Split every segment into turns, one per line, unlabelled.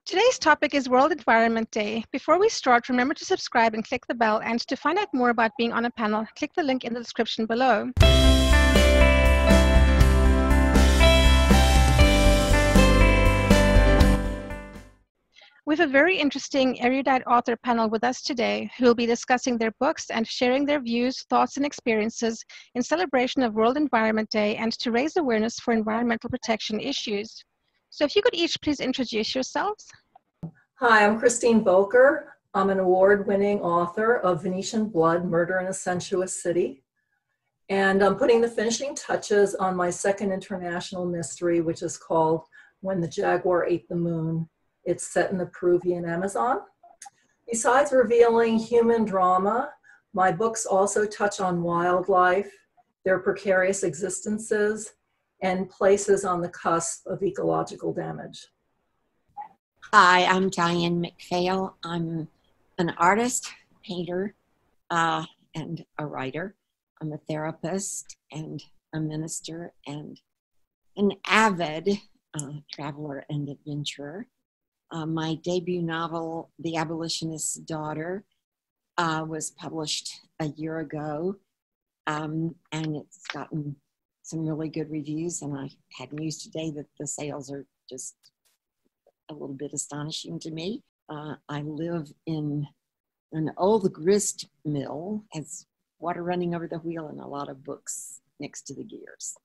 Today's topic is World Environment Day. Before we start, remember to subscribe and click the bell, and to find out more about being on a panel, click the link in the description below. We have a very interesting erudite author panel with us today who will be discussing their books and sharing their views, thoughts, and experiences in celebration of World Environment Day and to raise awareness for environmental protection issues. So if you could each please introduce yourselves.
Hi, I'm Christine Volker. I'm an award-winning author of Venetian Blood, Murder in a Sensuous City. And I'm putting the finishing touches on my second international mystery, which is called When the Jaguar Ate the Moon. It's set in the Peruvian Amazon. Besides revealing human drama, my books also touch on wildlife, their precarious existences, and places on the cusp of ecological damage.
Hi, I'm Diane Mchale. I'm an artist, painter, and a writer. I'm a therapist and a minister and an avid traveler and adventurer. My debut novel, The Abolitionist's Daughter, was published a year ago, and it's gotten some really good reviews, and I had news today that the sales are just a little bit astonishing to me. I live in an old grist mill, has water running over the wheel and a lot of books next to the gears.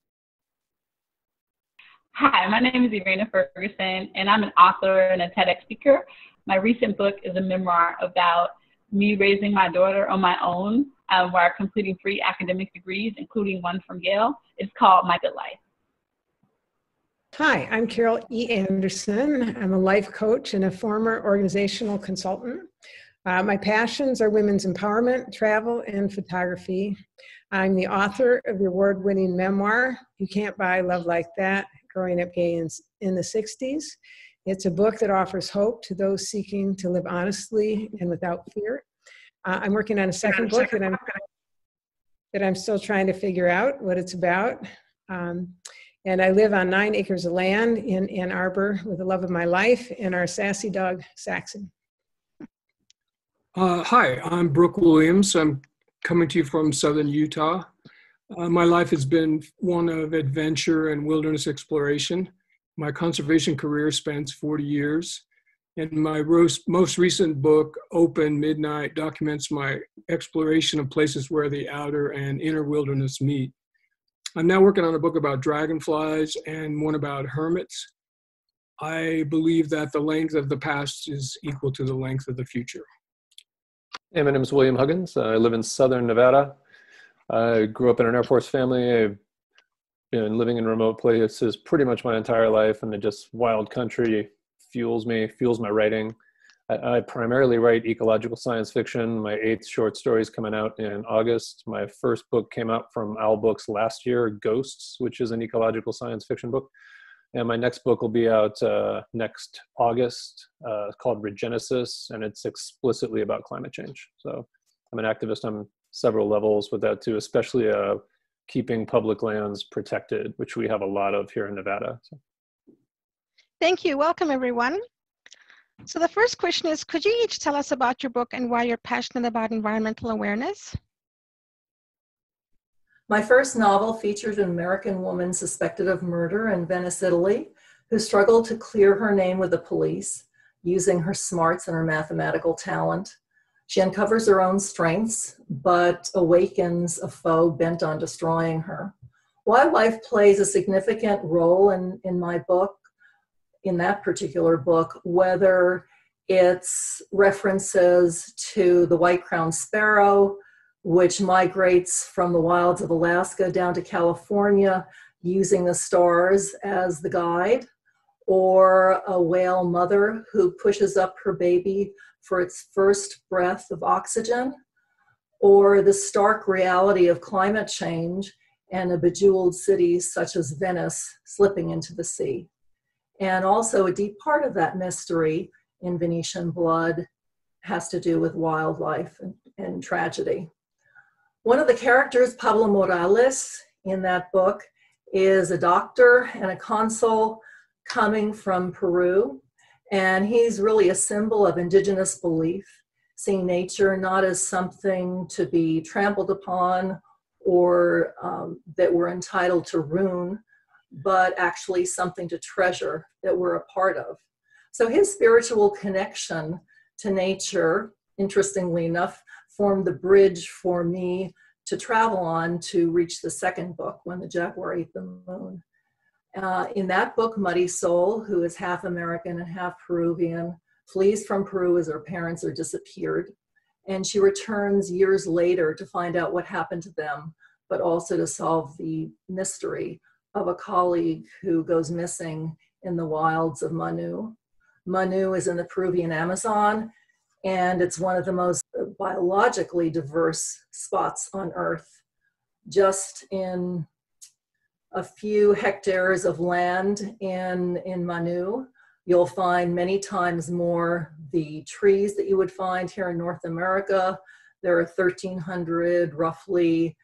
Hi, my name is Irina Ferguson, and I'm an author and a TEDx speaker. My recent book is a memoir about me raising my daughter on my own while completing 3 academic degrees, including one from Yale. It's called My Good Life.
Hi, I'm Carol E. Anderson. I'm a life coach and a former organizational consultant. My passions are women's empowerment, travel, and photography. I'm the author of the award-winning memoir, You Can't Buy Love Like That, Growing Up Gay in the 60s. It's a book that offers hope to those seeking to live honestly and without fear. I'm working on a second book that I'm still trying to figure out what it's about. And I live on 9 acres of land in Ann Arbor with the love of my life and our sassy dog, Saxon.
Hi, I'm Brooke Williams. I'm coming to you from southern Utah. My life has been one of adventure and wilderness exploration. My conservation career spans 40 years. And my most recent book, Open Midnight, documents my exploration of places where the outer and inner wilderness meet. I'm now working on a book about dragonflies and one about hermits. I believe that the length of the past is equal to the length of the future.
Hey, my name is William Huggins. I live in southern Nevada. I grew up in an Air Force family. I've been living in remote places pretty much my entire life, and just wild country fuels my writing. I primarily write ecological science fiction. My 8th short story is coming out in August. My first book came out from Owl Books last year, Ghosts, which is an ecological science fiction book. And my next book will be out next August, called Regenesis, and it's explicitly about climate change. So I'm an activist on several levels with that too, especially keeping public lands protected, which we have a lot of here in Nevada. So.
Thank you. Welcome, everyone. So the first question is, could you each tell us about your book and why you're passionate about environmental awareness?
My first novel featured an American woman suspected of murder in Venice, Italy, who struggled to clear her name with the police using her smarts and her mathematical talent. She uncovers her own strengths, but awakens a foe bent on destroying her. Wildlife plays a significant role in my book, in that particular book, whether it's references to the white-crowned sparrow, which migrates from the wilds of Alaska down to California using the stars as the guide, or a whale mother who pushes up her baby for its first breath of oxygen, or the stark reality of climate change and a bejeweled city such as Venice slipping into the sea. And also a deep part of that mystery in Venetian Blood has to do with wildlife and tragedy. One of the characters, Pablo Morales, in that book is a doctor and a consul coming from Peru. And he's really a symbol of indigenous belief, seeing nature not as something to be trampled upon or that we're entitled to ruin, but actually something to treasure that we're a part of. So his spiritual connection to nature, interestingly enough, formed the bridge for me to travel on to reach the second book, When the Jaguar Ate the Moon. In that book, Muddy Soul, who is half American and half Peruvian, flees from Peru as her parents are disappeared. And she returns years later to find out what happened to them, but also to solve the mystery of a colleague who goes missing in the wilds of Manu. Manu is in the Peruvian Amazon, and it's one of the most biologically diverse spots on Earth. Just in a few hectares of land in Manu, you'll find many times more the trees that you would find here in North America. There are 1,300 roughly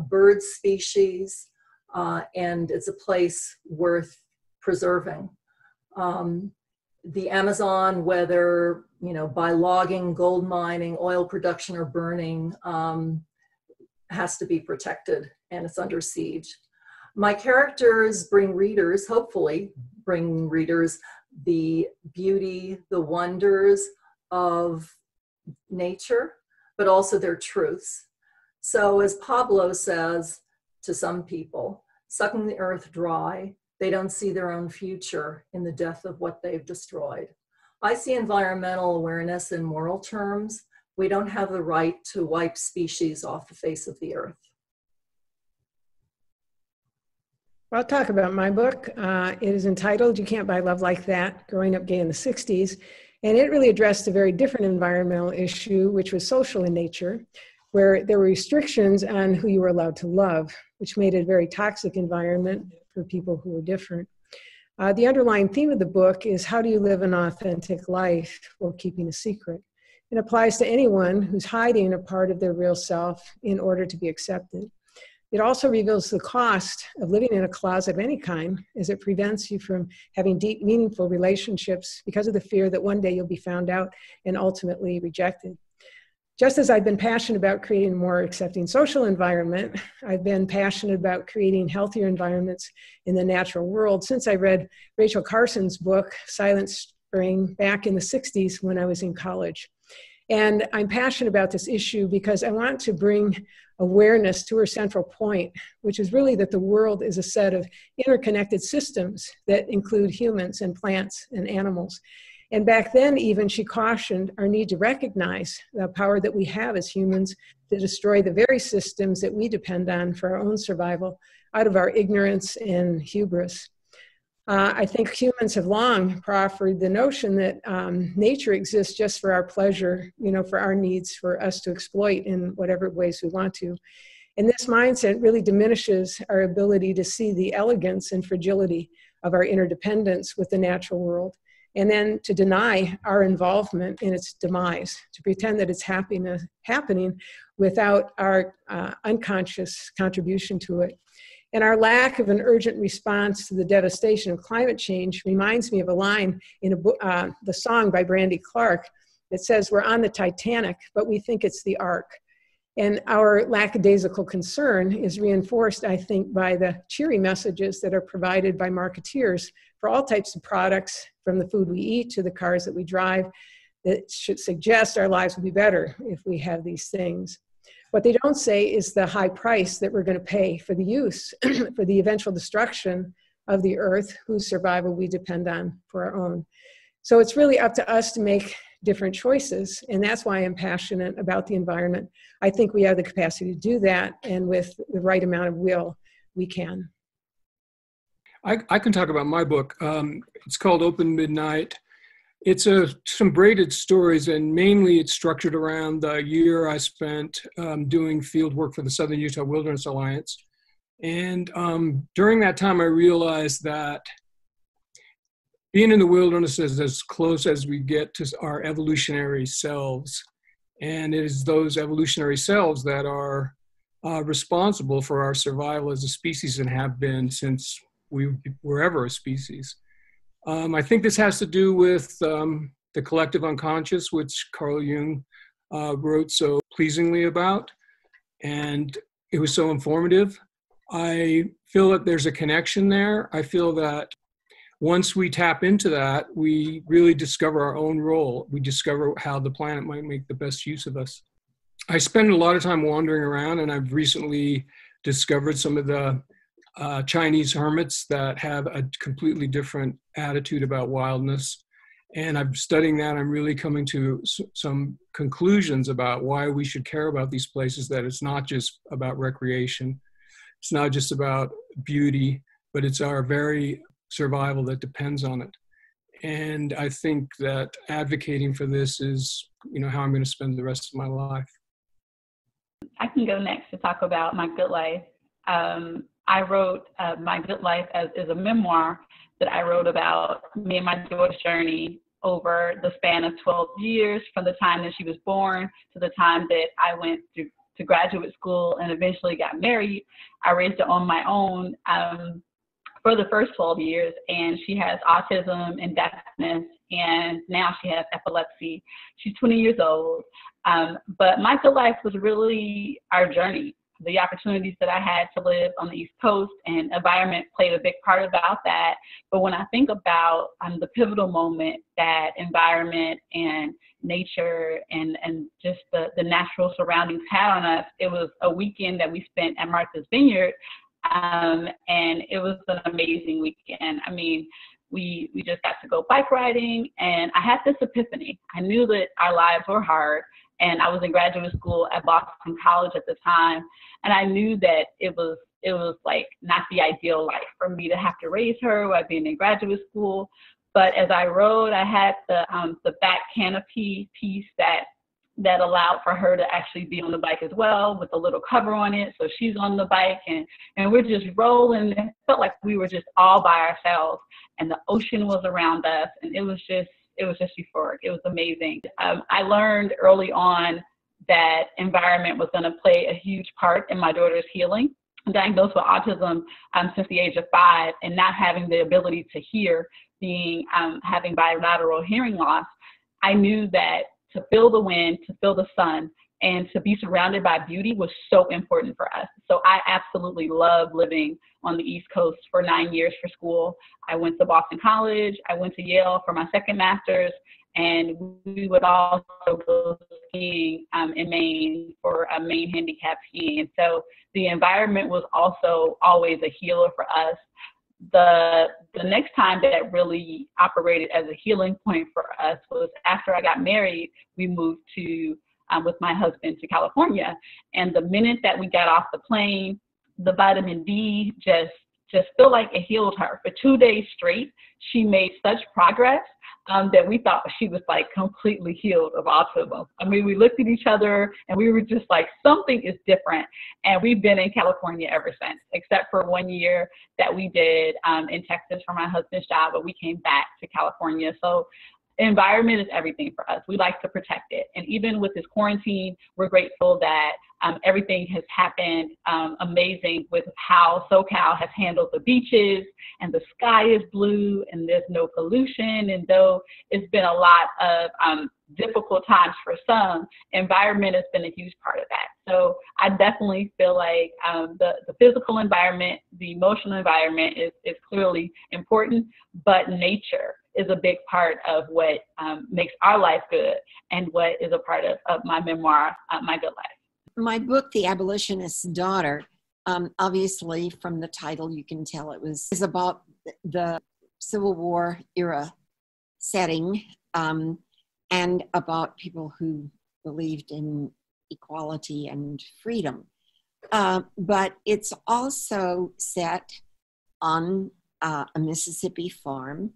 bird species, and it's a place worth preserving. The Amazon, whether by logging, gold mining, oil production, or burning, has to be protected, and it's under siege. My characters bring readers, hopefully bring readers, the beauty, the wonders of nature, but also their truths. So as Pablo says to some people, sucking the earth dry, they don't see their own future in the death of what they've destroyed. I see environmental awareness in moral terms. We don't have the right to wipe species off the face of the earth.
I'll talk about my book. It is entitled You Can't Buy Love Like That, Growing Up Gay in the 60s. And it really addressed a very different environmental issue, which was social in nature, where there were restrictions on who you were allowed to love, which made it a very toxic environment for people who were different. The underlying theme of the book is how do you live an authentic life while keeping a secret? It applies to anyone who's hiding a part of their real self in order to be accepted. It also reveals the cost of living in a closet of any kind, as it prevents you from having deep, meaningful relationships because of the fear that one day you'll be found out and ultimately rejected. Just as I've been passionate about creating a more accepting social environment, I've been passionate about creating healthier environments in the natural world since I read Rachel Carson's book, Silent Spring, back in the 60s when I was in college. And I'm passionate about this issue because I want to bring awareness to her central point, which is really that the world is a set of interconnected systems that include humans and plants and animals. And back then, even, she cautioned our need to recognize the power that we have as humans to destroy the very systems that we depend on for our own survival out of our ignorance and hubris. I think humans have long proffered the notion that nature exists just for our pleasure, for our needs, for us to exploit in whatever ways we want to. And this mindset really diminishes our ability to see the elegance and fragility of our interdependence with the natural world, and then to deny our involvement in its demise, to pretend that it's happening without our unconscious contribution to it. And our lack of an urgent response to the devastation of climate change reminds me of a line in the song by Brandy Clark that says, "We're on the Titanic, but we think it's the Ark." And our lackadaisical concern is reinforced, I think, by the cheery messages that are provided by marketeers for all types of products, from the food we eat to the cars that we drive, that should suggest our lives will be better if we have these things. What they don't say is the high price that we're going to pay for the use, for the eventual destruction of the earth, whose survival we depend on for our own. So it's really up to us to make different choices, and that's why I'm passionate about the environment. I think we have the capacity to do that, and with the right amount of will, we can.
I can talk about my book. It's called Open Midnight. It's some braided stories, and mainly it's structured around the year I spent doing field work for the Southern Utah Wilderness Alliance. And during that time, I realized that being in the wilderness is as close as we get to our evolutionary selves. And it is those evolutionary selves that are responsible for our survival as a species and have been since we were ever a species. I think this has to do with the collective unconscious, which Carl Jung wrote so pleasingly about, and it was so informative. I feel that there's a connection there. I feel that once we tap into that, we really discover our own role. We discover how the planet might make the best use of us. I spend a lot of time wandering around, and I've recently discovered some of the Chinese hermits that have a completely different attitude about wildness. And I'm studying that. I'm really coming to some conclusions about why we should care about these places, that it's not just about recreation. It's not just about beauty, but it's our very survival that depends on it. And I think that advocating for this is, how I'm going to spend the rest of my life.
I can go next to talk about my good life. I wrote My Good Life as a memoir that I wrote about me and my daughter's journey over the span of 12 years, from the time that she was born to the time that I went to graduate school and eventually got married. I raised her on my own for the first 12 years, and she has autism and deafness, and now she has epilepsy. She's 20 years old. But My Good Life was really our journey. The opportunities that I had to live on the East Coast, and environment played a big part about that. But when I think about the pivotal moment that environment and nature and just the natural surroundings had on us, it was a weekend that we spent at Martha's Vineyard, and it was an amazing weekend. I mean, we just got to go bike riding, and I had this epiphany. I knew that our lives were hard, and I was in graduate school at Boston College at the time, and I knew that it was like not the ideal life for me to have to raise her while being in graduate school. But as I rode, I had the back canopy piece that allowed for her to actually be on the bike as well, with a little cover on it. So she's on the bike, and we're just rolling. It felt like we were just all by ourselves, and the ocean was around us, and it was just euphoric. It was amazing. I learned early on that environment was going to play a huge part in my daughter's healing. I'm diagnosed with autism since the age of 5, and not having the ability to hear, having bilateral hearing loss. I knew that to feel the wind, to feel the sun, and to be surrounded by beauty was so important for us. So I absolutely love living on the East Coast for 9 years for school. I went to Boston College. I went to Yale for my second master's, and we would also go skiing in Maine for Maine handicap skiing. And so the environment was also always a healer for us. The next time that really operated as a healing point for us was after I got married. We moved with my husband to California. And the minute that we got off the plane, the vitamin D just felt like it healed her. For 2 days straight, she made such progress that we thought she was like completely healed of autism. I mean, we looked at each other and we were just like, something is different. And we've been in California ever since, except for 1 year that we did in Texas for my husband's job, but we came back to California. So environment is everything for us. We like to protect it. And even with this quarantine, we're grateful that everything has happened amazing with how SoCal has handled the beaches, and the sky is blue, and there's no pollution. And though it's been a lot of difficult times for some, environment has been a huge part of that. So I definitely feel like the physical environment, the emotional environment is clearly important, but nature is a big part of what makes our life good, and what is a part of my memoir, My Good Life.
My book, The Abolitionist's Daughter, obviously from the title you can tell is about the Civil War era setting, and about people who believed in equality and freedom. But it's also set on a Mississippi farm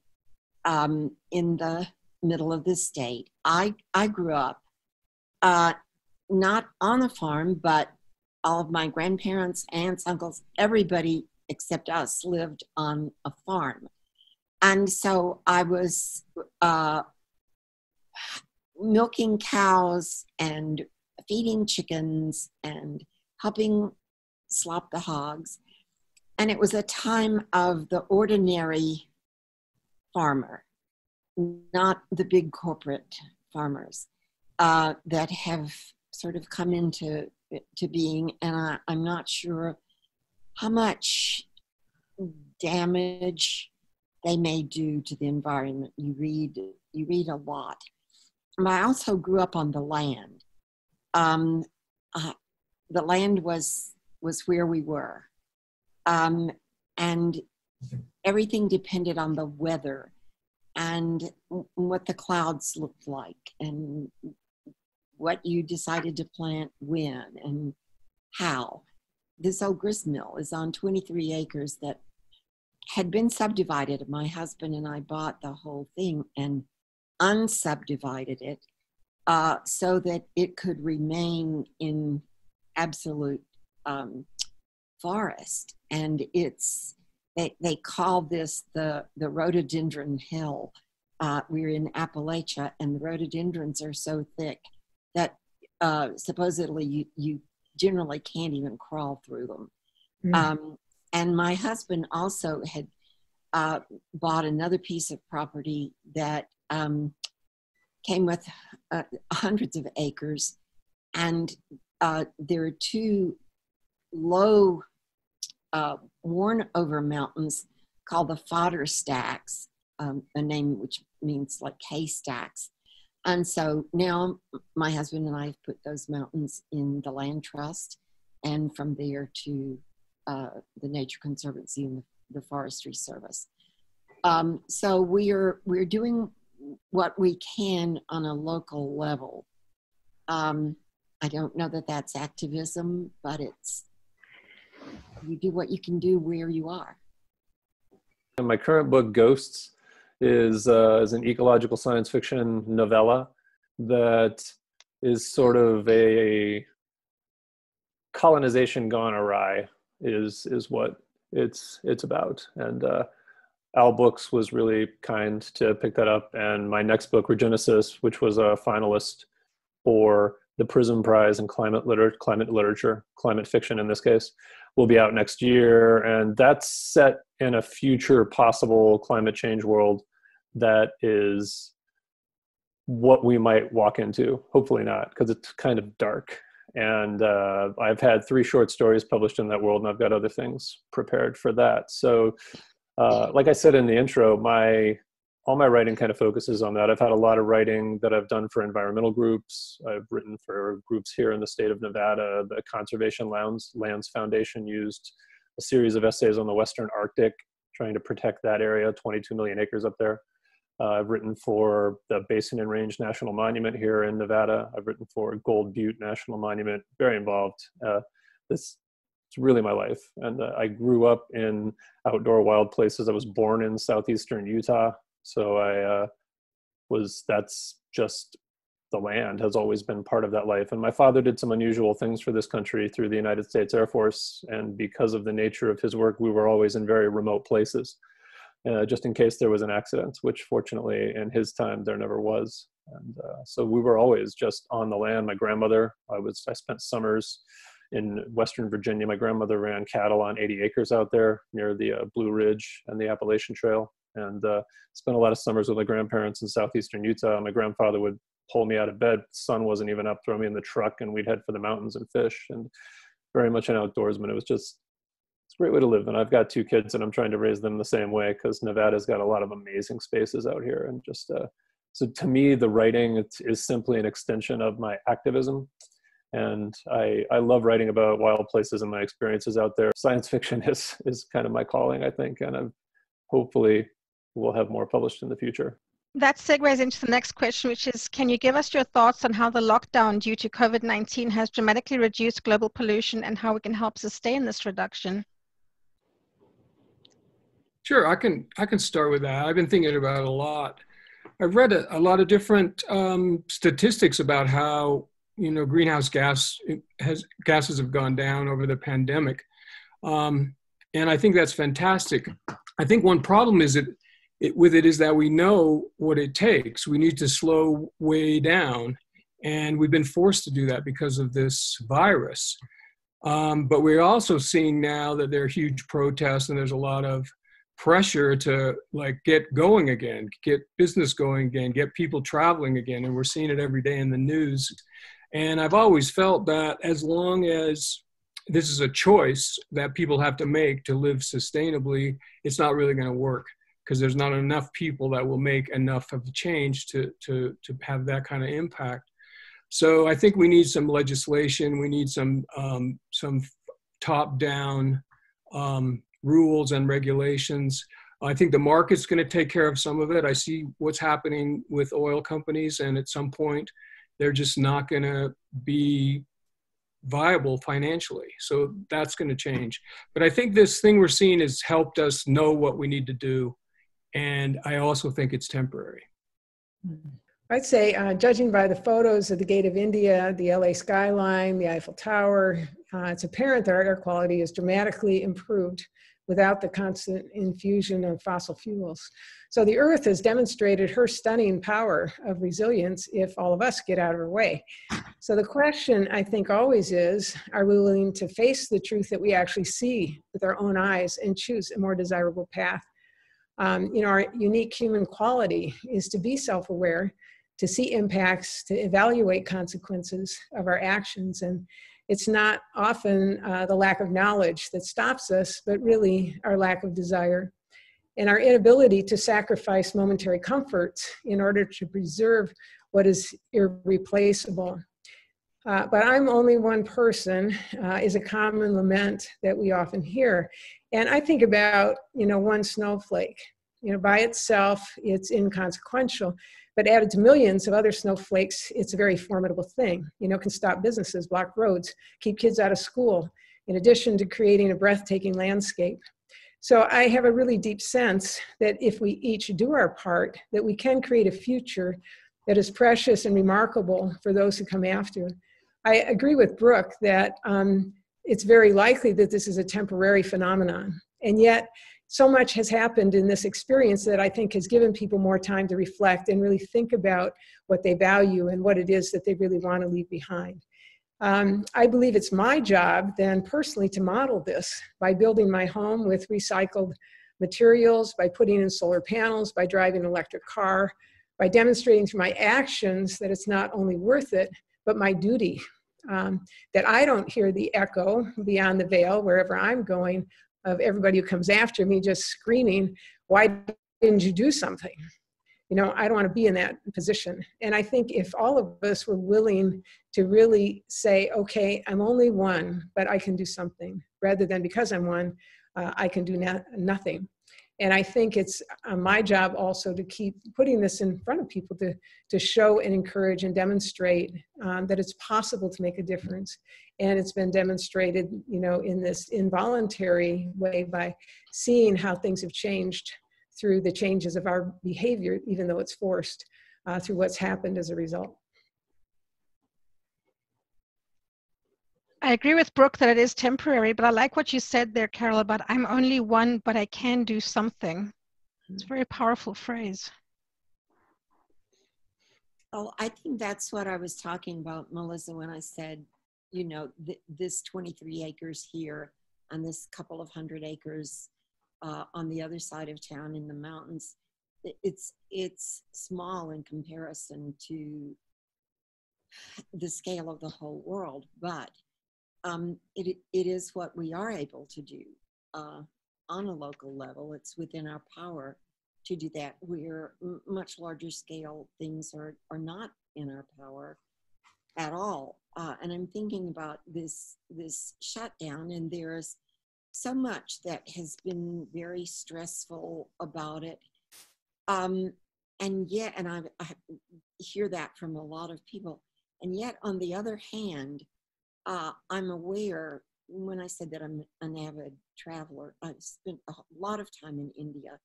in the middle of the state. I grew up not on a farm, but all of my grandparents, aunts, uncles, everybody except us lived on a farm. And so I was milking cows and feeding chickens and helping slop the hogs. And it was a time of the ordinary farmer, not the big corporate farmers that have sort of come into being, and I'm not sure how much damage they may do to the environment. You read a lot. I also grew up on the land. The land was where we were, and everything depended on the weather and what the clouds looked like and what you decided to plant when and how. This old grist mill is on 23 acres that had been subdivided. My husband and I bought the whole thing and unsubdivided it so that it could remain in absolute forest. And they call this the Rhododendron Hill. We're in Appalachia, and the rhododendrons are so thick that supposedly you generally can't even crawl through them. Mm. And my husband also had bought another piece of property that came with hundreds of acres, and there are two low worn over mountains called the fodder stacks, a name which means like hay stacks. And so now my husband and I have put those mountains in the land trust, and from there to the Nature Conservancy and the Forestry Service. So we're doing what we can on a local level. I don't know that that's activism, but you do what you can do where you are.
And my current book, Ghosts, is an ecological science fiction novella that is sort of a colonization gone awry is what it's about. And Al Books was really kind to pick that up. And my next book, Regenesis, which was a finalist for the Prism Prize in climate literature, climate fiction in this case, will be out next year. And that's set in a future possible climate change world that is what we might walk into. Hopefully not, because it's kind of dark. And I've had 3 short stories published in that world, and I've got other things prepared for that. So like I said in the intro, all my writing kind of focuses on that. I've had a lot of writing that I've done for environmental groups. I've written for groups here in the state of Nevada. The Conservation Lands Foundation used a series of essays on the Western Arctic, trying to protect that area, 22 million acres up there. I've written for the Basin and Range National Monument here in Nevada. I've written for Gold Butte National Monument, very involved. It's really my life. And I grew up in outdoor wild places. I was born in southeastern Utah. So that's just, the land has always been part of that life. And my father did some unusual things for this country through the United States Air Force. And because of the nature of his work, we were always in very remote places, just in case there was an accident, which fortunately in his time there never was. And so we were always just on the land. My grandmother, I spent summers in Western Virginia. My grandmother ran cattle on 80 acres out there near the Blue Ridge and the Appalachian Trail. And spent a lot of summers with my grandparents in southeastern Utah. My grandfather would pull me out of bed. The sun wasn't even up, throw me in the truck, and we'd head for the mountains and fish. And very much an outdoorsman. It's a great way to live. And I've got 2 kids, and I'm trying to raise them the same way, because Nevada's got a lot of amazing spaces out here. And just so to me, the writing is simply an extension of my activism. And I love writing about wild places and my experiences out there. Science fiction is kind of my calling, I think, and hopefully we'll have more published in the future.
That segues into the next question, which is, can you give us your thoughts on how the lockdown due to COVID-19 has dramatically reduced global pollution and how we can help sustain this reduction?
Sure, I can start with that. I've been thinking about it a lot. I've read a lot of different statistics about how greenhouse gases have gone down over the pandemic, and I think that's fantastic. I think one problem is is that we know what it takes. We need to slow way down, and we've been forced to do that because of this virus. But we're also seeing now that there are huge protests, and there's a lot of pressure to like get going again, get business going again, get people traveling again. And we're seeing it every day in the news. And I've always felt that as long as this is a choice that people have to make to live sustainably, it's not really going to work, because there's not enough people that will make enough of a change to have that kind of impact. So I think we need some legislation. We need some top-down rules and regulations. I think the market's going to take care of some of it. I see what's happening with oil companies, and at some point, they're just not going to be viable financially. So that's going to change. But I think this thing we're seeing has helped us know what we need to do. And I also think it's temporary.
I'd say, judging by the photos of the Gate of India, the LA skyline, the Eiffel Tower, it's apparent that our air quality is dramatically improved without the constant infusion of fossil fuels. So the Earth has demonstrated her stunning power of resilience if all of us get out of her way. So the question, I think, always is, are we willing to face the truth that we actually see with our own eyes and choose a more desirable path? Our unique human quality is to be self-aware, to see impacts, to evaluate consequences of our actions. And it's not often the lack of knowledge that stops us, but really our lack of desire and our inability to sacrifice momentary comforts in order to preserve what is irreplaceable. But I'm only one person is a common lament that we often hear. And I think about, one snowflake. By itself, it's inconsequential, but added to millions of other snowflakes, it's a very formidable thing. Can stop businesses, block roads, keep kids out of school, in addition to creating a breathtaking landscape. So I have a really deep sense that if we each do our part, that we can create a future that is precious and remarkable for those who come after. I agree with Brooke that it's very likely that this is a temporary phenomenon. And yet, so much has happened in this experience that I think has given people more time to reflect and really think about what they value and what it is that they really want to leave behind. I believe it's my job then personally to model this by building my home with recycled materials, by putting in solar panels, by driving an electric car, by demonstrating through my actions that it's not only worth it, but my duty, that I don't hear the echo beyond the veil wherever I'm going of everybody who comes after me just screaming, why didn't you do something? I don't want to be in that position. And I think if all of us were willing to really say, okay, I'm only one, but I can do something, rather than because I'm one, I can do nothing. And I think it's my job also to keep putting this in front of people to show and encourage and demonstrate that it's possible to make a difference. And it's been demonstrated, in this involuntary way by seeing how things have changed through the changes of our behavior, even though it's forced, through what's happened as a result.
I agree with Brooke that it is temporary, but I like what you said there, Carol, about I'm only one, but I can do something. It's a very powerful phrase.
Oh, I think that's what I was talking about, Melissa, when I said, this 23 acres here and this couple of 100 acres on the other side of town in the mountains, it's small in comparison to the scale of the whole world, but it is what we are able to do on a local level. It's within our power to do that. We're much larger scale things are not in our power at all. And I'm thinking about this shutdown, and there's so much that has been very stressful about it. And yet, and I hear that from a lot of people. And yet, on the other hand, I'm aware, when I said that I'm an avid traveler, I've spent a lot of time in India.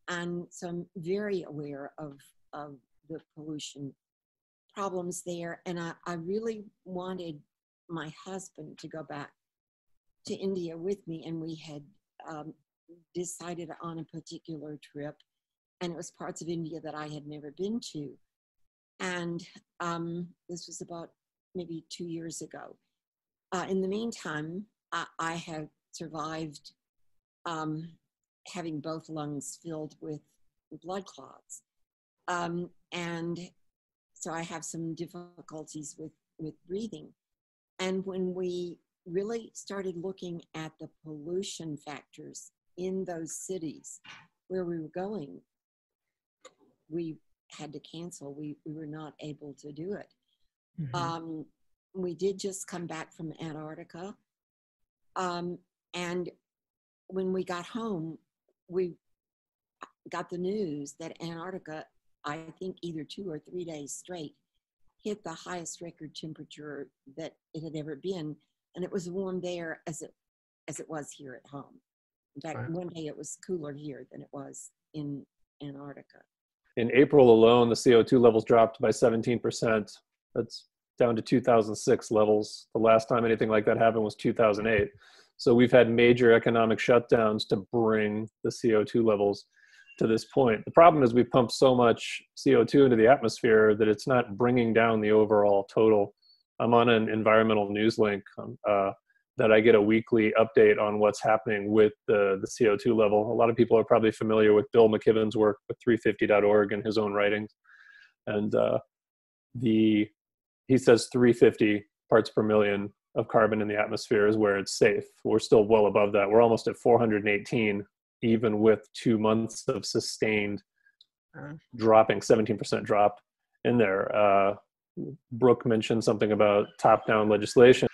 And so I'm very aware of the pollution problems there. And I really wanted my husband to go back to India with me. And we had decided on a particular trip. And it was parts of India that I had never been to. And this was about maybe 2 years ago. In the meantime, I have survived having both lungs filled with blood clots. And so I have some difficulties with breathing. And when we really started looking at the pollution factors in those cities where we were going, we had to cancel. We were not able to do it. Mm-hmm. We did just come back from Antarctica. And when we got home, we got the news that Antarctica, I think either 2 or 3 days straight, hit the highest record temperature that it had ever been. And it was warm there as it was here at home. In fact, right. One day it was cooler here than it was in Antarctica.
In April alone, the CO2 levels dropped by 17%. That's down to 2006 levels. The last time anything like that happened was 2008. So we've had major economic shutdowns to bring the CO2 levels to this point. The problem is we pump so much CO2 into the atmosphere that it's not bringing down the overall total. I'm on an environmental news link that I get a weekly update on what's happening with the CO2 level. A lot of people are probably familiar with Bill McKibben's work with 350.org and his own writings. And he says 350 parts per million of carbon in the atmosphere is where it's safe. We're still well above that. We're almost at 418, even with 2 months of sustained dropping, 17% drop in there. Brooke mentioned something about top-down legislation.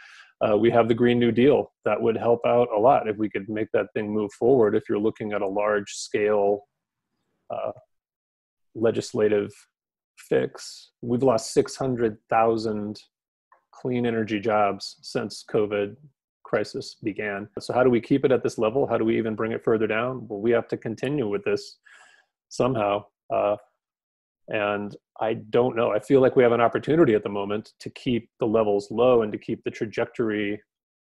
We have the Green New Deal that would help out a lot if we could make that thing move forward. If you're looking at a large-scale legislative fix, we've lost 600,000 clean energy jobs since COVID crisis began. So how do we keep it at this level? How do we even bring it further down? Well, we have to continue with this somehow. And I don't know. I feel like we have an opportunity at the moment to keep the levels low and to keep the trajectory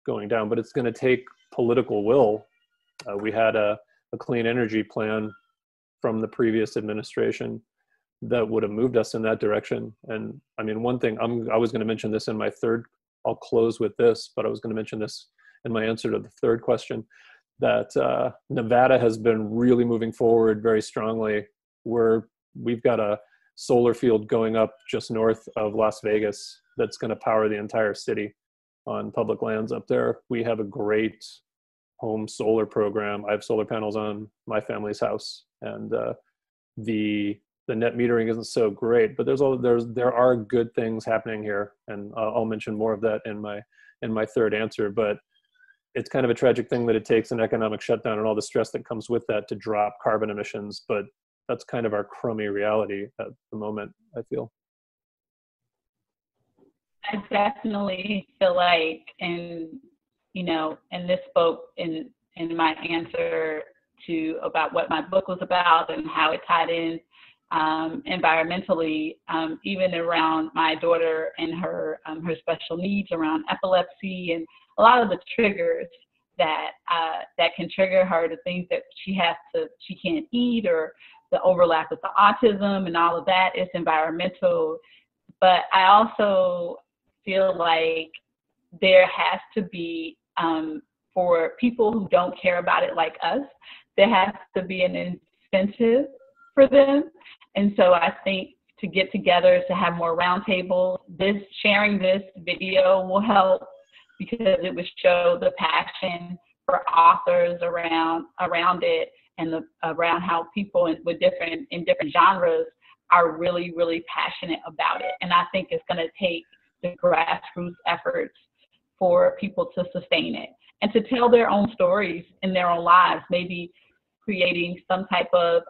going down, but it's going to take political will. We had a clean energy plan from the previous administration that would have moved us in that direction. And I mean, one thing, I was going to mention this in my third, I'll close with this, but I was going to mention this in my answer to the third question, that Nevada has been really moving forward very strongly. We've got a solar field going up just north of Las Vegas that's going to power the entire city on public lands up there. We have a great home solar program. I have solar panels on my family's house, and the net metering isn't so great, but there are good things happening here, and I'll mention more of that in my third answer. But it's kind of a tragic thing that it takes an economic shutdown and all the stress that comes with that to drop carbon emissions, but that's kind of our crummy reality at the moment, I feel.
I definitely feel like, and this spoke in my answer to about what my book was about and how it tied in environmentally, even around my daughter and her special needs around epilepsy and a lot of the triggers that can trigger her to things that she can't eat, or the overlap with the autism and all of that is environmental. But I also feel like there has to be, for people who don't care about it like us, there has to be an incentive for them. And so I think to get together, to have more roundtables, sharing this video will help, because it would show the passion for authors around it, and around how people in different genres are really, really passionate about it. And I think it's going to take the grassroots efforts for people to sustain it and to tell their own stories in their own lives, maybe creating some type of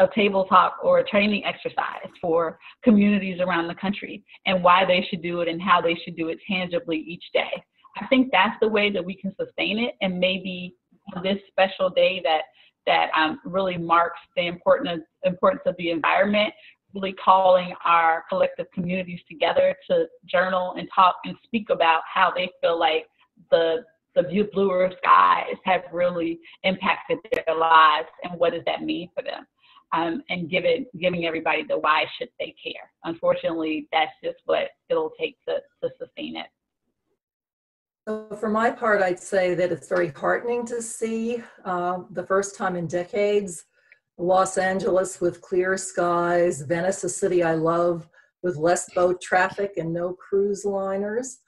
a table talk or a training exercise for communities around the country, and why they should do it and how they should do it tangibly each day. I think that's the way that we can sustain it. And maybe this special day that really marks the importance of the environment, really calling our collective communities together to journal and talk and speak about how they feel like the bluer skies have really impacted their lives, and what does that mean for them, and giving everybody the why should they care. Unfortunately, that's just what it'll take to sustain it.
So for my part, I'd say that it's very heartening to see the first time in decades, Los Angeles with clear skies, Venice, a city I love, with less boat traffic and no cruise liners.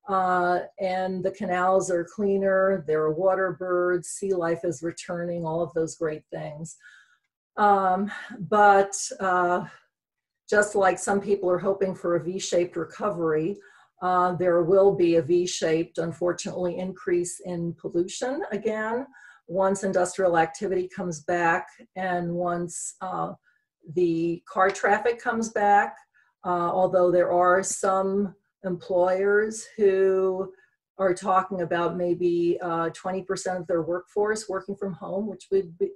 And the canals are cleaner, there are water birds, sea life is returning, all of those great things. But just like some people are hoping for a V-shaped recovery, there will be a V-shaped, unfortunately, increase in pollution again once industrial activity comes back and once the car traffic comes back, although there are some employers who are talking about maybe 20% of their workforce working from home, which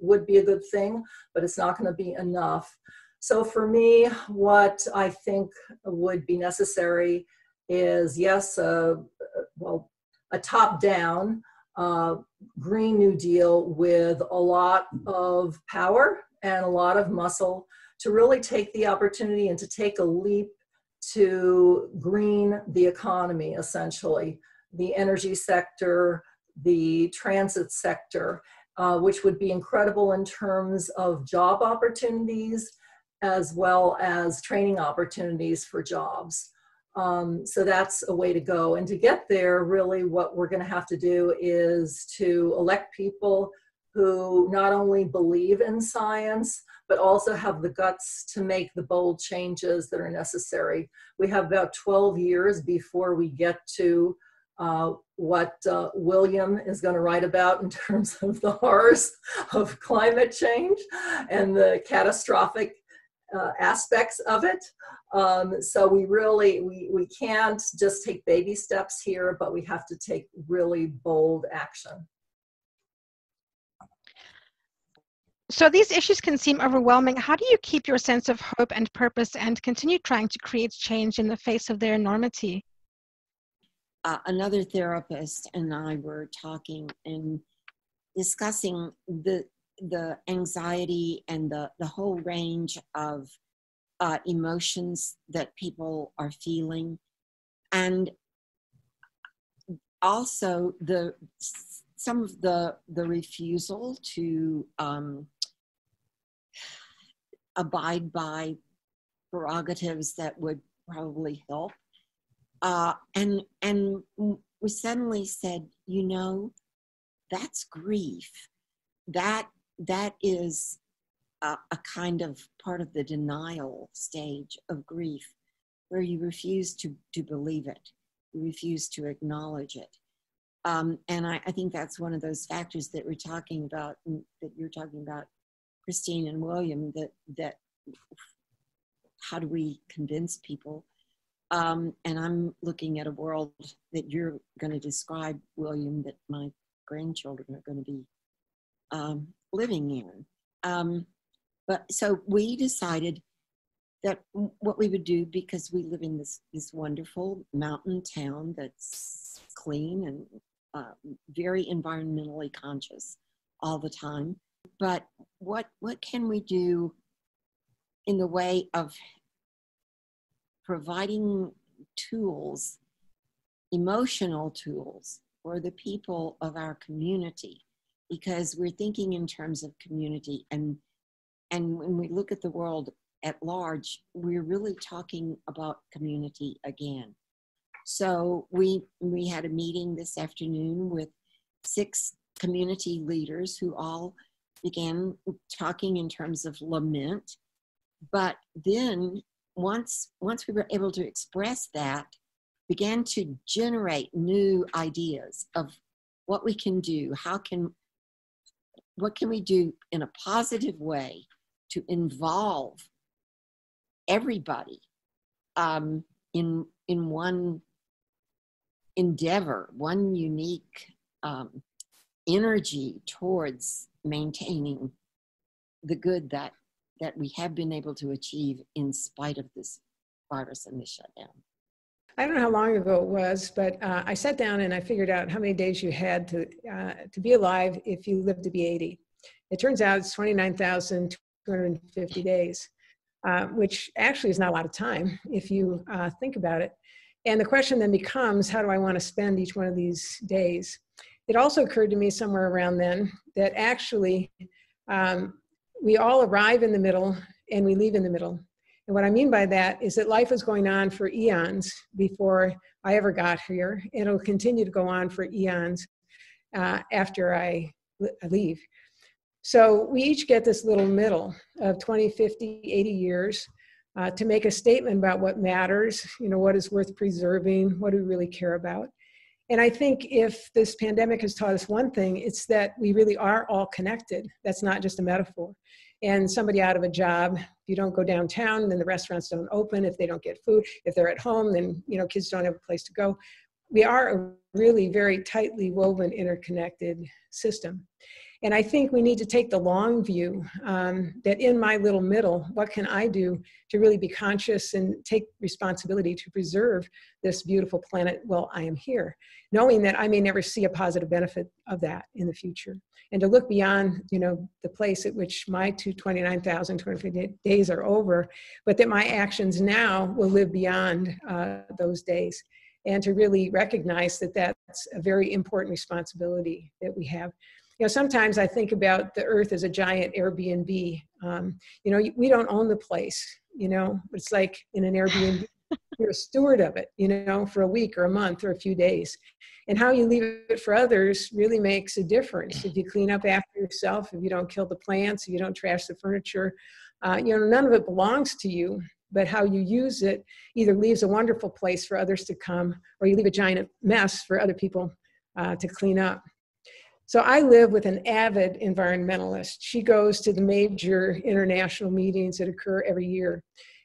would be a good thing, but it's not going to be enough. So for me, what I think would be necessary is, yes, well, a top-down Green New Deal with a lot of power and a lot of muscle to really take the opportunity and to take a leap to green the economy, essentially, the energy sector, the transit sector, which would be incredible in terms of job opportunities as well as training opportunities for jobs. So that's a way to go. And to get there, really what we're going to have to do is to elect people who not only believe in science, but also have the guts to make the bold changes that are necessary. We have about 12 years before we get to what William is going to write about in terms of the horrors of climate change and the catastrophic aspects of it. So we can't just take baby steps here, but we have to take really bold action.
So these issues can seem overwhelming. How do you keep your sense of hope and purpose and continue trying to create change in the face of their enormity?
Another therapist and I were talking and discussing the anxiety and the whole range of emotions that people are feeling, and also some of the refusal to abide by prerogatives that would probably help. And we suddenly said, you know, that's grief. That is a kind of part of the denial stage of grief, where you refuse to believe it, you refuse to acknowledge it. And I think that's one of those factors that we're talking about, that you're talking about, Christine and William, that how do we convince people? And I'm looking at a world that you're going to describe, William, that my grandchildren are going to be living in. But so we decided that what we would do, because we live in this wonderful mountain town that's clean and very environmentally conscious all the time. But what can we do in the way of providing tools, emotional tools, for the people of our community? Because we're thinking in terms of community, and when we look at the world at large, we're really talking about community again. So we had a meeting this afternoon with 6 community leaders who all began talking in terms of lament. But then once we were able to express that, began to generate new ideas of what we can do, what can we do in a positive way to involve everybody in one endeavor, one unique energy towards maintaining the good that we have been able to achieve in spite of this virus and this shutdown.
I don't know how long ago it was, but I sat down and I figured out how many days you had to be alive if you lived to be 80. It turns out it's 29,250 days, which actually is not a lot of time if you think about it. And the question then becomes, how do I want to spend each one of these days? It also occurred to me somewhere around then that actually we all arrive in the middle and we leave in the middle. And what I mean by that is that life is going on for eons before I ever got here, and it'll continue to go on for eons after I leave. So we each get this little middle of 20, 50, 80 years to make a statement about what matters, what is worth preserving, what do we really care about. And I think if this pandemic has taught us one thing, it's that we really are all connected. That's not just a metaphor. And somebody out of a job, if you don't go downtown, then the restaurants don't open. If they don't get food, if they're at home, then kids don't have a place to go. We are a really very tightly woven, interconnected system. And I think we need to take the long view that in my little middle, what can I do to really be conscious and take responsibility to preserve this beautiful planet while I am here, knowing that I may never see a positive benefit of that in the future. And to look beyond, the place at which my 29,250 days are over, but that my actions now will live beyond those days. And to really recognize that that's a very important responsibility that we have. Sometimes I think about the earth as a giant Airbnb. We don't own the place, but it's like in an Airbnb, you're a steward of it, for a week or a month or a few days. And how you leave it for others really makes a difference. If you clean up after yourself, if you don't kill the plants, if you don't trash the furniture, none of it belongs to you, but how you use it either leaves a wonderful place for others to come, or you leave a giant mess for other people to clean up. So I live with an avid environmentalist. She goes to the major international meetings that occur every year.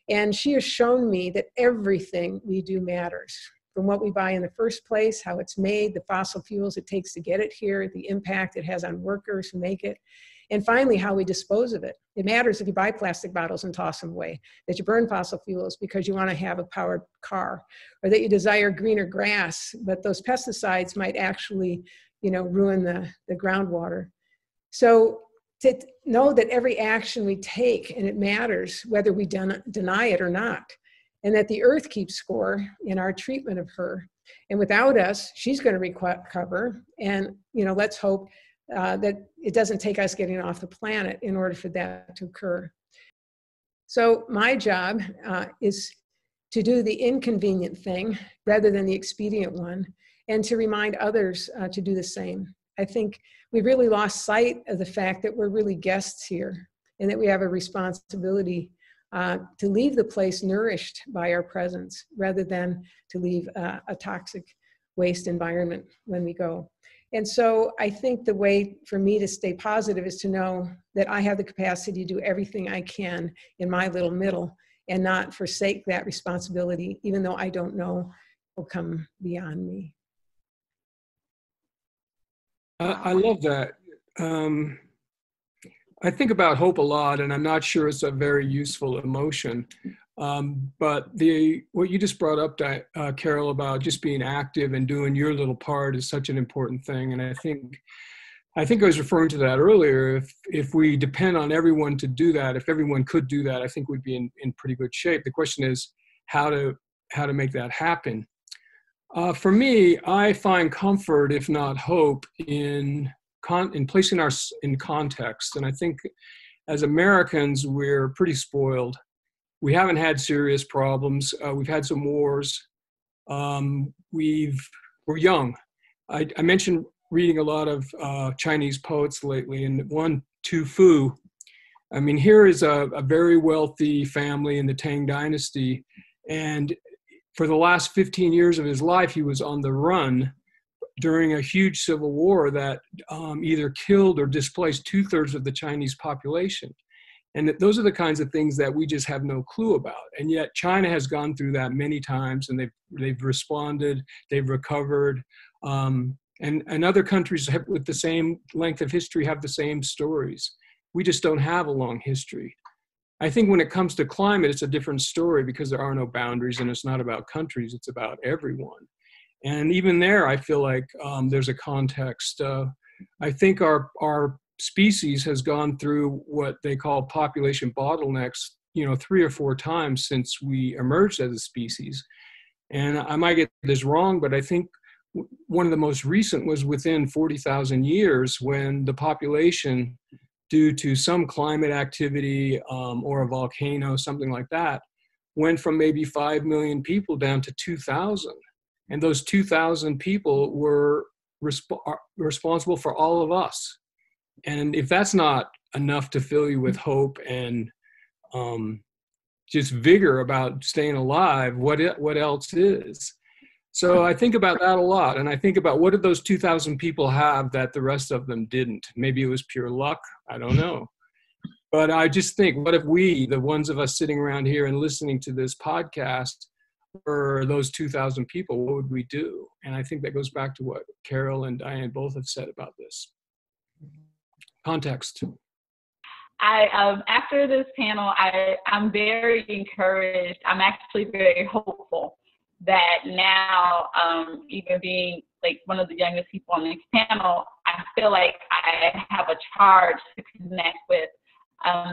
And she has shown me that everything we do matters. From what we buy in the first place, how it's made, the fossil fuels it takes to get it here, the impact it has on workers who make it, and finally, how we dispose of it. It matters if you buy plastic bottles and toss them away, that you burn fossil fuels because you want to have a powered car, or that you desire greener grass, but those pesticides might actually ruin the groundwater. So to know that every action we take, and it matters whether we deny it or not, and that the earth keeps score in our treatment of her. And without us, she's going to recover. And, let's hope that it doesn't take us getting off the planet in order for that to occur. So my job is to do the inconvenient thing rather than the expedient one, and to remind others to do the same. I think we've really lost sight of the fact that we're really guests here, and that we have a responsibility to leave the place nourished by our presence rather than to leave a toxic waste environment when we go. And so I think the way for me to stay positive is to know that I have the capacity to do everything I can in my little middle and not forsake that responsibility, even though I don't know will come beyond me.
I love that. I think about hope a lot, and I'm not sure it's a very useful emotion. But what you just brought up, Carol, about just being active and doing your little part is such an important thing. And I think I was referring to that earlier. If we depend on everyone to do that, if everyone could do that, I think we'd be in pretty good shape. The question is how to make that happen. For me, I find comfort, if not hope, in placing us in context. And I think as Americans, we're pretty spoiled. We haven't had serious problems. We've had some wars. We're young. I mentioned reading a lot of Chinese poets lately, and one, Tu Fu. I mean, here is a very wealthy family in the Tang Dynasty, and for the last 15 years of his life, he was on the run during a huge civil war that either killed or displaced 2/3 of the Chinese population. And those are the kinds of things that we just have no clue about. And yet China has gone through that many times, and they've responded, they've recovered. And other countries with the same length of history have the same stories. We just don't have a long history. I think when it comes to climate, it's a different story because there are no boundaries, and it's not about countries, it's about everyone. And even there, I feel like there's a context. I think our species has gone through what they call population bottlenecks, 3 or 4 times since we emerged as a species. And I might get this wrong, but I think one of the most recent was within 40,000 years, when the population, due to some climate activity or a volcano, something like that, went from maybe 5 million people down to 2,000. And those 2,000 people were responsible for all of us. And if that's not enough to fill you with hope and just vigor about staying alive, what else is? So I think about that a lot. And I think about, what did those 2,000 people have that the rest of them didn't? Maybe it was pure luck. I don't know. But I just think, what if we, the ones of us sitting around here and listening to this podcast, were those 2,000 people? What would we do? And I think that goes back to what Carol and Diane both have said about this. Context.
After this panel, I'm very encouraged. I'm actually very hopeful that now, even being like one of the youngest people on this panel, I feel like I have a charge to connect with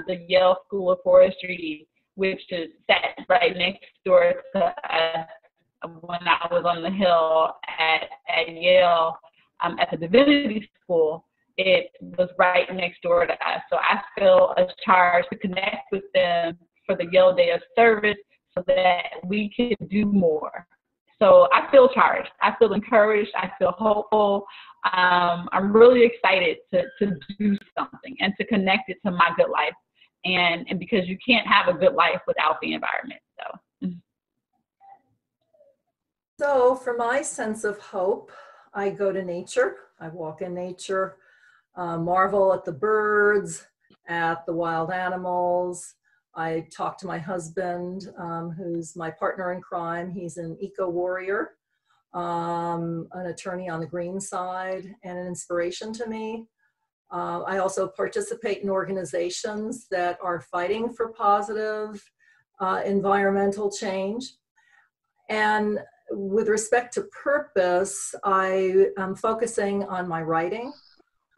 the Yale School of Forestry, which is set right next door to us. When I was on the Hill at Yale, at the Divinity School, it was right next door to us. So I feel a charge to connect with them for the Yale Day of Service so that we can do more. So I feel charged. I feel encouraged. I feel hopeful. I'm really excited to do something and to connect it to my good life. And because you can't have a good life without the environment.
So for my sense of hope, I go to nature. I walk in nature, marvel at the birds, at the wild animals. I talk to my husband, who's my partner in crime. He's an eco-warrior, an attorney on the green side, and an inspiration to me. I also participate in organizations that are fighting for positive environmental change. And with respect to purpose, I am focusing on my writing.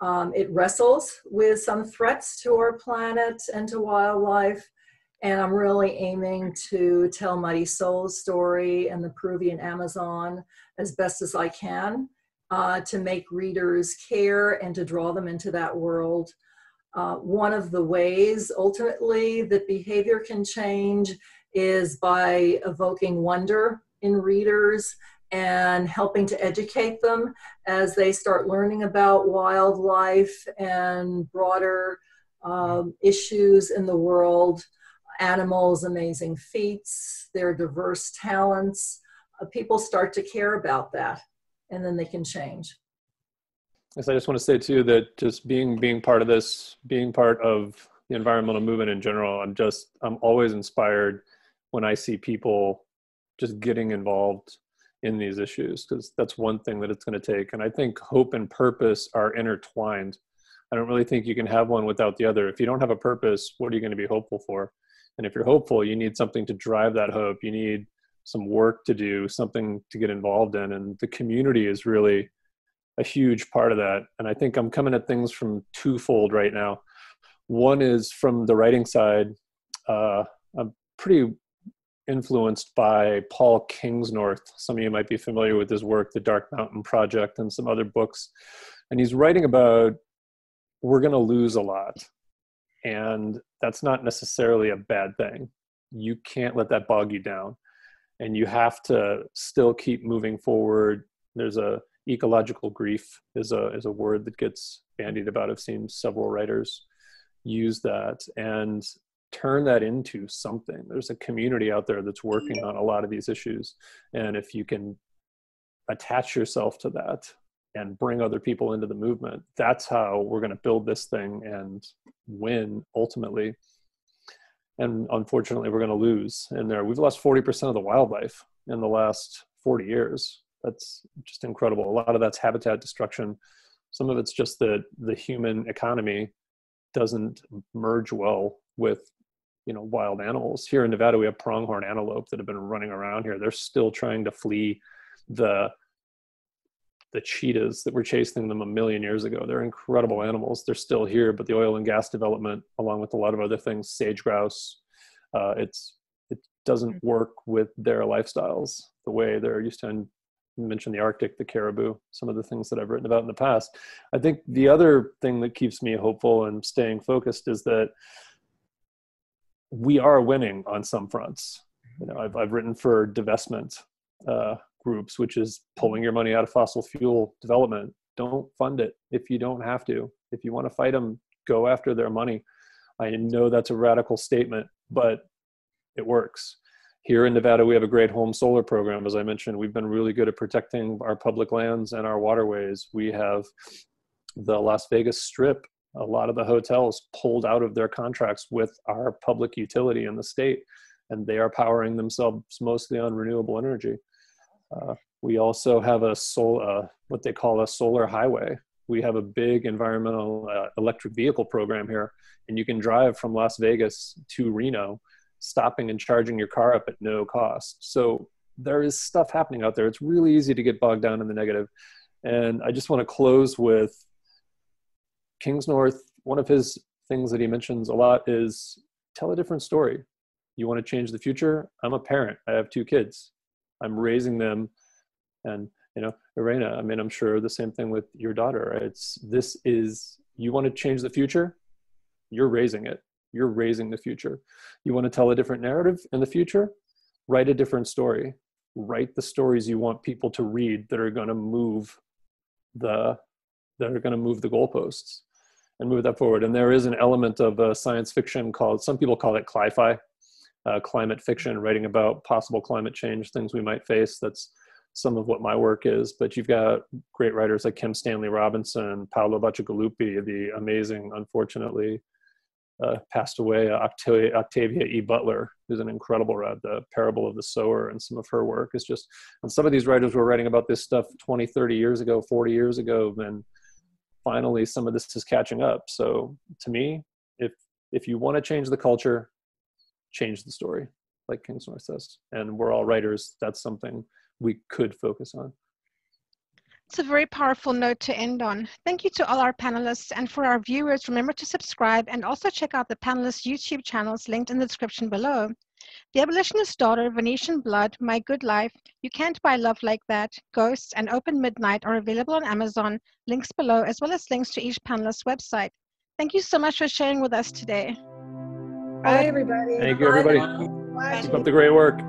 It wrestles with some threats to our planet and to wildlife. And I'm really aiming to tell Mighty Soul's story and the Peruvian Amazon as best as I can, to make readers care and to draw them into that world. One of the ways, ultimately, that behavior can change is by evoking wonder in readers and helping to educate them as they start learning about wildlife and broader issues in the world. Animals' amazing feats, their diverse talents. People start to care about that, and then they can change.
Yes, I just want to say too that just being part of this, being part of the environmental movement in general, I'm always inspired when I see people just getting involved in these issues, because that's one thing that it's going to take. And I think hope and purpose are intertwined. I don't really think you can have one without the other. If you don't have a purpose, what are you going to be hopeful for? And if you're hopeful, you need something to drive that hope. You need some work to do, something to get involved in. And the community is really a huge part of that. And I think I'm coming at things from twofold right now. One is from the writing side. I'm pretty influenced by Paul Kingsnorth. Some of you might be familiar with his work, The Dark Mountain Project, and some other books. And he's writing about, we're going to lose a lot. And that's not necessarily a bad thing. You can't let that bog you down. And you have to still keep moving forward. There's ecological grief is a word that gets bandied about. I've seen several writers use that and turn that into something. There's a community out there that's working on a lot of these issues. And if you can attach yourself to that and bring other people into the movement, that's how we're going to build this thing and win ultimately. And unfortunately, we're going to lose. And we've lost 40% of the wildlife in the last 40 years. That's just incredible. A lot of that's habitat destruction. Some of it's just that the human economy doesn't merge well with, wild animals. Here in Nevada, we have pronghorn antelope that have been running around here. They're still trying to flee the cheetahs that were chasing them a million years ago. They're incredible animals. They're still here, but the oil and gas development, along with a lot of other things, sage grouse, it's doesn't work with their lifestyles the way they're used to. And you mentioned the Arctic, the caribou, some of the things that I've written about in the past. I think the other thing that keeps me hopeful and staying focused is that we are winning on some fronts. You know, I've written for divestment groups, which is pulling your money out of fossil fuel development. Don't fund it if you don't have to. If you want to fight them, go after their money. I know that's a radical statement, but it works. Here in Nevada, we have a great home solar program. As I mentioned, we've been really good at protecting our public lands and our waterways. We have the Las Vegas Strip, a lot of the hotels pulled out of their contracts with our public utility in the state, and they are powering themselves mostly on renewable energy. We also have what they call a solar highway. We have a big environmental electric vehicle program here, and you can drive from Las Vegas to Reno, stopping and charging your car up at no cost. So there is stuff happening out there. It's really easy to get bogged down in the negative. And I just want to close with Kingsnorth. One of his things that he mentions a lot is tell a different story. You want to change the future? I'm a parent. I have 2 kids. I'm raising them. And, you know, Irena, I mean, I'm sure the same thing with your daughter. Right? You want to change the future? You're raising it. You're raising the future. You want to tell a different narrative in the future? Write a different story. Write the stories you want people to read that are going to move the goalposts and move that forward. And there is an element of science fiction some people call it cli-fi, climate fiction, writing about possible climate change, things we might face. That's some of what my work is. But you've got great writers like Kim Stanley Robinson, Paolo Bacigalupi, the amazing, unfortunately, passed away, Octavia E. Butler, who's an incredible writer. The Parable of the Sower and some of her work is just, and some of these writers were writing about this stuff 20, 30 years ago, 40 years ago, then finally some of this is catching up. So to me, if you want to change the culture, change the story, like Kingsnorth says. And we're all writers. That's something we could focus on.
It's a very powerful note to end on. Thank you to all our panelists, and for our viewers, remember to subscribe and also check out the panelists' YouTube channels linked in the description below. The Abolitionist Daughter, Venetian Blood, My Good Life, You Can't Buy Love Like That, Ghosts, and Open Midnight are available on Amazon, links below, as well as links to each panelist's website. Thank you so much for sharing with us today.
Bye, everybody.
Thank you, everybody.
Bye.
Keep up the great work.